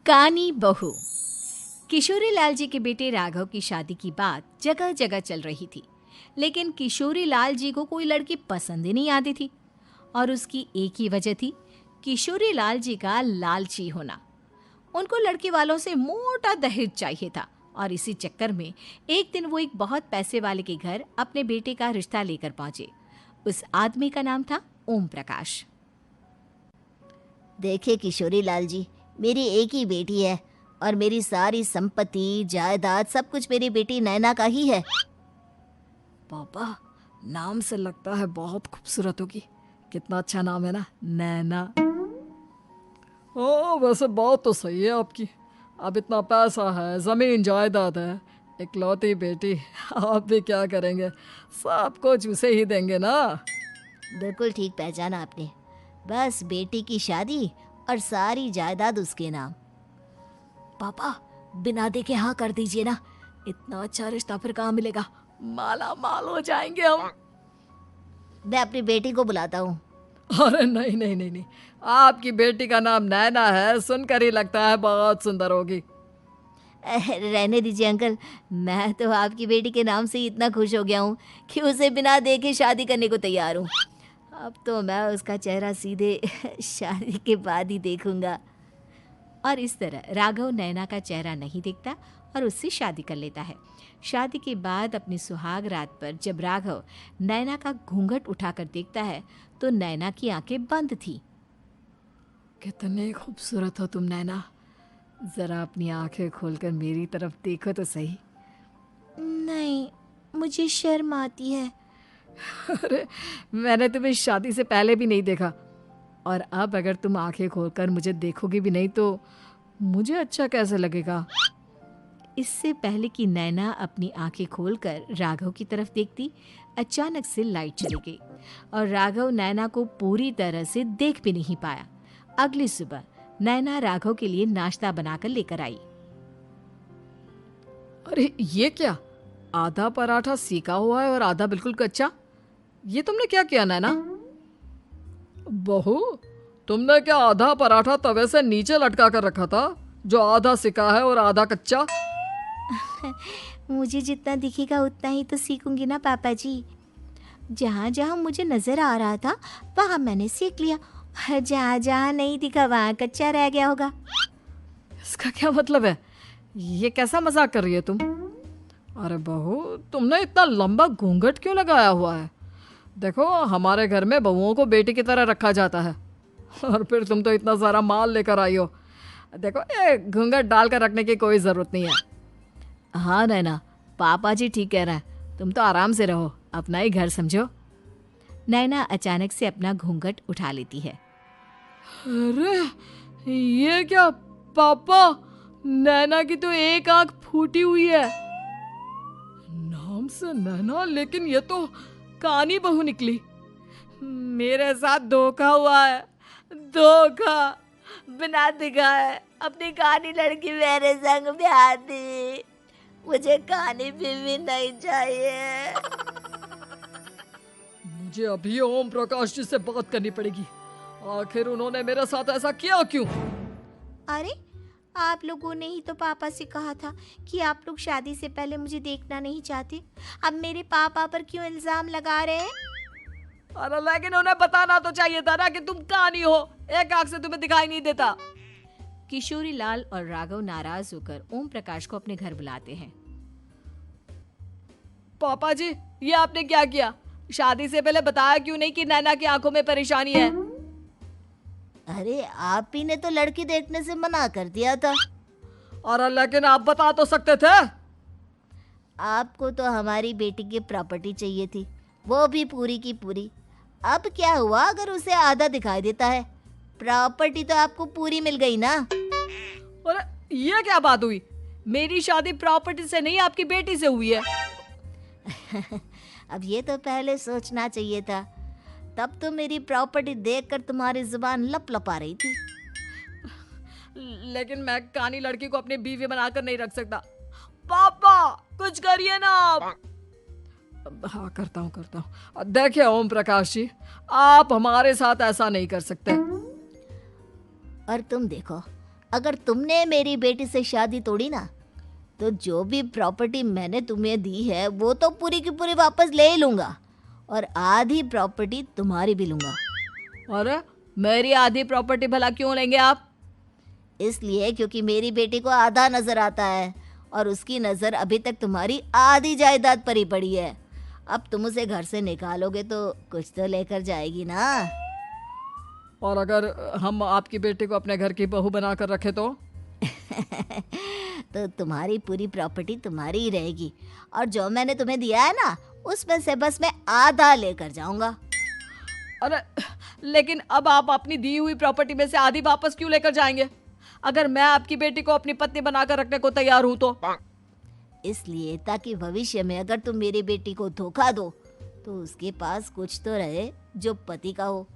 कानी बहू। किशोरी लाल जी के बेटे राघव की शादी की बात जगह जगह चल रही थी, लेकिन किशोरी लाल जी को कोई लड़की पसंद ही नहीं आती थी। और उसकी एक ही वजह थी, किशोरी लाल जी का लालची होना। उनको लड़के वालों से मोटा दहेज चाहिए था और इसी चक्कर में एक दिन वो एक बहुत पैसे वाले के घर अपने बेटे का रिश्ता लेकर पहुंचे। उस आदमी का नाम था ओम प्रकाश। देखिए किशोरी लाल जी, मेरी एक ही बेटी है और मेरी सारी संपत्ति जायदाद सब कुछ मेरी बेटी नैना का ही है। पापा, नाम से लगता है बहुत खूबसूरत होगी। कितना अच्छा नाम है ना, नैना। ओ, वैसे बात तो सही है आपकी। अब इतना पैसा है, जमीन जायदाद है, इकलौती बेटी, आप भी क्या करेंगे? सब कुछ उसे ही देंगे ना। बिल्कुल ठीक पहचाना आपने। बस बेटी की शादी और सारी जायदाद उसके नाम। पापा, बिना देखे हाँ कर दीजिए ना। इतना अच्छा रिश्ता फिर कहाँ मिलेगा? माला माल हो जाएंगे हम। मैं अपनी बेटी को बुलाता हूँ। अरे नहीं नहीं नहीं नहीं, आपकी बेटी का नाम नैना है, सुनकर ही लगता है बहुत सुंदर होगी। रहने दीजिए अंकल, मैं तो आपकी बेटी के नाम से ही इतना खुश हो गया हूँ कि उसे बिना देखे शादी करने को तैयार हूँ। अब तो मैं उसका चेहरा सीधे शादी के बाद ही देखूंगा। और इस तरह राघव नैना का चेहरा नहीं देखता और उससे शादी कर लेता है। शादी के बाद अपनी सुहाग रात पर जब राघव नैना का घूंघट उठाकर देखता है तो नैना की आंखें बंद थी। कितनी खूबसूरत हो तुम नैना, जरा अपनी आंखें खोलकर मेरी तरफ देखो तो सही। नहीं, मुझे शर्म आती है। अरे, मैंने तुम्हें शादी से पहले भी नहीं देखा, और अब अगर तुम आंखें खोलकर मुझे देखोगी भी नहीं तो मुझे अच्छा कैसे लगेगा? इससे पहले कि नैना अपनी आंखें खोलकर राघव की तरफ देखती, अचानक से लाइट चली गई और राघव नैना को पूरी तरह से देख भी नहीं पाया। अगली सुबह नैना राघव के लिए नाश्ता बनाकर लेकर आई। अरे ये क्या, आधा पराठा सेका हुआ है और आधा बिल्कुल कच्चा। ये तुमने क्या किया नैना? बहू, तुमने क्या आधा पराठा तवे से नीचे लटका कर रखा था, जो आधा सेका है और आधा कच्चा? मुझे जितना दिखेगा उतना ही तो सीखूंगी ना पापा जी। जहाँ जहाँ मुझे नजर आ रहा था वहाँ मैंने सीख लिया, जहाँ जहाँ नहीं दिखा वहाँ कच्चा रह गया होगा। इसका क्या मतलब है? ये कैसा मजाक कर रही है तुम? अरे बहू, तुमने इतना लंबा घूंघट क्यों लगाया हुआ है? देखो, हमारे घर में बहुओं को बेटी की तरह रखा जाता है, और फिर तुम तो इतना सारा माल लेकर आई हो। देखो, ये घूंघट डाल कर रखने की कोई ज़रूरत नहीं है। हाँ नैना, पापा जी ठीक कह रहे हैं, तुम तो आराम से रहो, अपना ही घर समझो। नैना अचानक से अपना घूंघट उठा लेती है। अरे ये क्या पापा, नैना की तो एक आंख फूटी हुई है। नाम से नैना, लेकिन ये तो कानी बहू निकली। मेरे साथ धोखा हुआ है, धोखा। बिना दिखाए अपनी कानी लड़की मेरे संग ब्याह दी। मुझे कानी बीवी नहीं चाहिए। मुझे अभी ओम प्रकाश जी से बात करनी पड़ेगी। आखिर उन्होंने मेरे साथ ऐसा किया क्यों? अरे, आप लोगों ने ही तो पापा से कहा था कि आप लोग शादी से पहले मुझे देखना नहीं चाहते। अब मेरे पापा पर क्यों इल्जाम लगा रहे हैं? अरे लेकिन उन्हें बताना तो चाहिए था ना कि तुम कानी हो, एक आंख से तुम्हें दिखाई नहीं देता। किशोरी लाल और राघव नाराज होकर ओम प्रकाश को अपने घर बुलाते हैं। पापा जी, ये आपने क्या किया? शादी से पहले बताया क्यों नहीं कि नैना की आंखों में परेशानी है? अरे, आप ही ने तो लड़की देखने से मना कर दिया था। और लेकिन आप बता तो सकते थे। आपको तो हमारी बेटी की प्रॉपर्टी चाहिए थी, वो भी पूरी की पूरी। अब क्या हुआ अगर उसे आधा दिखाई देता है? प्रॉपर्टी तो आपको पूरी मिल गई ना। अरे ये क्या बात हुई? मेरी शादी प्रॉपर्टी से नहीं, आपकी बेटी से हुई है। अब ये तो पहले सोचना चाहिए था, तब तो मेरी प्रॉपर्टी देखकर तुम्हारी जुबान लप लप आ रही थी। लेकिन मैं कानी लड़की को अपनी बीवी बनाकर नहीं रख सकता। पापा, कुछ करिए ना आप। हाँ, करता हूँ। देखिए ओम प्रकाश जी, आप हमारे साथ ऐसा नहीं कर सकते। और तुम देखो, अगर तुमने मेरी बेटी से शादी तोड़ी ना, तो जो भी प्रॉपर्टी मैंने तुम्हें दी है वो तो पूरी की पूरी वापस ले ही लूँगा, और आधी प्रॉपर्टी तुम्हारी भी लूँगा। अरे मेरी आधी प्रॉपर्टी भला क्यों लेंगे आप? इसलिए क्योंकि मेरी बेटी को आधा नज़र आता है और उसकी नज़र अभी तक तुम्हारी आधी जायदाद पर ही पड़ी है। अब तुम उसे घर से निकालोगे तो कुछ तो लेकर जाएगी ना। और अगर हम आपकी बेटी को अपने घर की बहू बना कर रखे तो? तो तुम्हारी पूरी प्रॉपर्टी तुम्हारी ही रहेगी, और जो मैंने तुम्हें दिया है ना, उसमें से बस मैं आधा लेकर जाऊंगा। अरे लेकिन अब आप अपनी दी हुई प्रॉपर्टी में से आधी वापस क्यों लेकर जाएंगे? अगर मैं आपकी बेटी को अपनी पत्नी बनाकर रखने को तैयार हूं तो? इसलिए ताकि भविष्य में अगर तुम मेरी बेटी को धोखा दो तो उसके पास कुछ तो रहे जो पति का हो।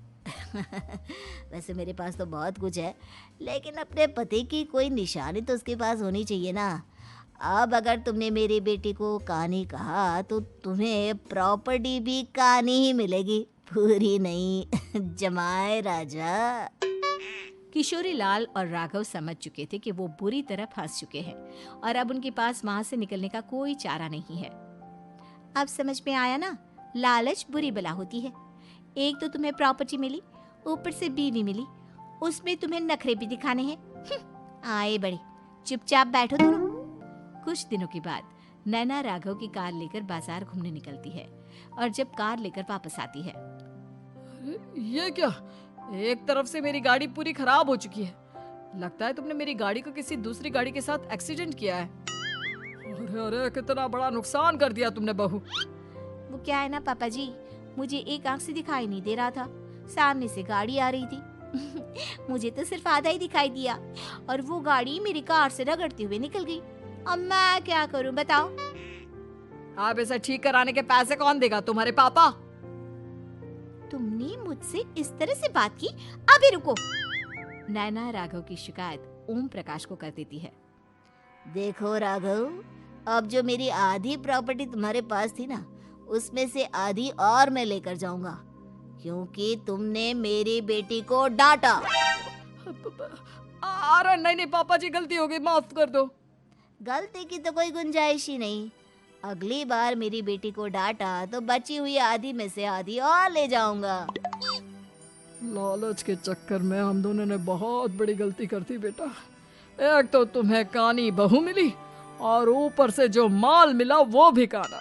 वैसे मेरे पास तो बहुत कुछ है, लेकिन अपने पति की कोई निशानी तो उसके पास होनी चाहिए ना। अब अगर तुमने मेरी बेटी को कहानी कहा तो तुम्हें प्रॉपर्टी भी कहानी ही मिलेगी, पूरी नहीं। जमाए राजा। किशोरी लाल और राघव समझ चुके थे कि वो बुरी तरह फंस चुके हैं और अब उनके पास वहां से निकलने का कोई चारा नहीं है। अब समझ में आया ना, लालच बुरी बला होती है। एक तो तुम्हें प्रॉपर्टी मिली, ऊपर से बीवी मिली, उसमें तुम्हें नखरे भी दिखाने हैं। आए बड़े, चुपचाप बैठो दोनों। कुछ दिनों के बाद नैना राघव की कार लेकर बाजार घूमने निकलती है और जब कार लेकर वापस आती है, ये क्या? एक तरफ से मेरी गाड़ी पूरी खराब हो चुकी है। लगता है तुमने मेरी गाड़ी को किसी दूसरी गाड़ी के साथ एक्सीडेंट किया है। अरे अरे कितना बड़ा नुकसान कर दिया तुमने बहू। वो क्या है ना पापा जी, मुझे एक आंख से दिखाई नहीं दे रहा था, सामने से गाड़ी आ रही थी। मुझे तो सिर्फ आधा ही दिखाई दिया और वो गाड़ी मेरी कार से रगड़ते हुए निकल गई। अब मैं क्या करूं बताओ? आप इसे ठीक कराने के पैसे कौन देगा? तुम्हारे पापा? तुमने मुझसे इस तरह से बात की? अभी रुको। नैना राघव की शिकायत ओम प्रकाश को कर देती है। देखो राघव, अब जो मेरी आधी प्रॉपर्टी तुम्हारे पास थी ना, उसमें से आधी और मैं लेकर जाऊंगा, क्योंकि तुमने मेरी बेटी को डांटा। अरे नहीं नहीं पापा जी, गलती हो गई, माफ कर दो। गलती की तो कोई गुंजाइश ही नहीं। अगली बार मेरी बेटी को डांटा तो बची हुई आधी में से आधी और ले जाऊंगा। लालच के चक्कर में हम दोनों ने बहुत बड़ी गलती कर दी बेटा। एक तो तुम्हें कानी बहू मिली और ऊपर से जो माल मिला वो भी काना।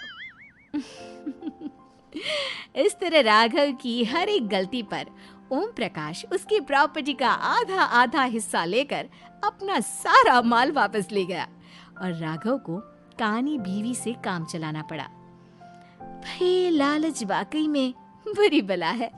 इस तरह राघव की हर एक गलती पर ओम प्रकाश उसकी प्रॉपर्टी का आधा आधा हिस्सा लेकर अपना सारा माल वापस ले गया और राघव को कानी बीवी से काम चलाना पड़ा। भाई लालच वाकई में बुरी बला है।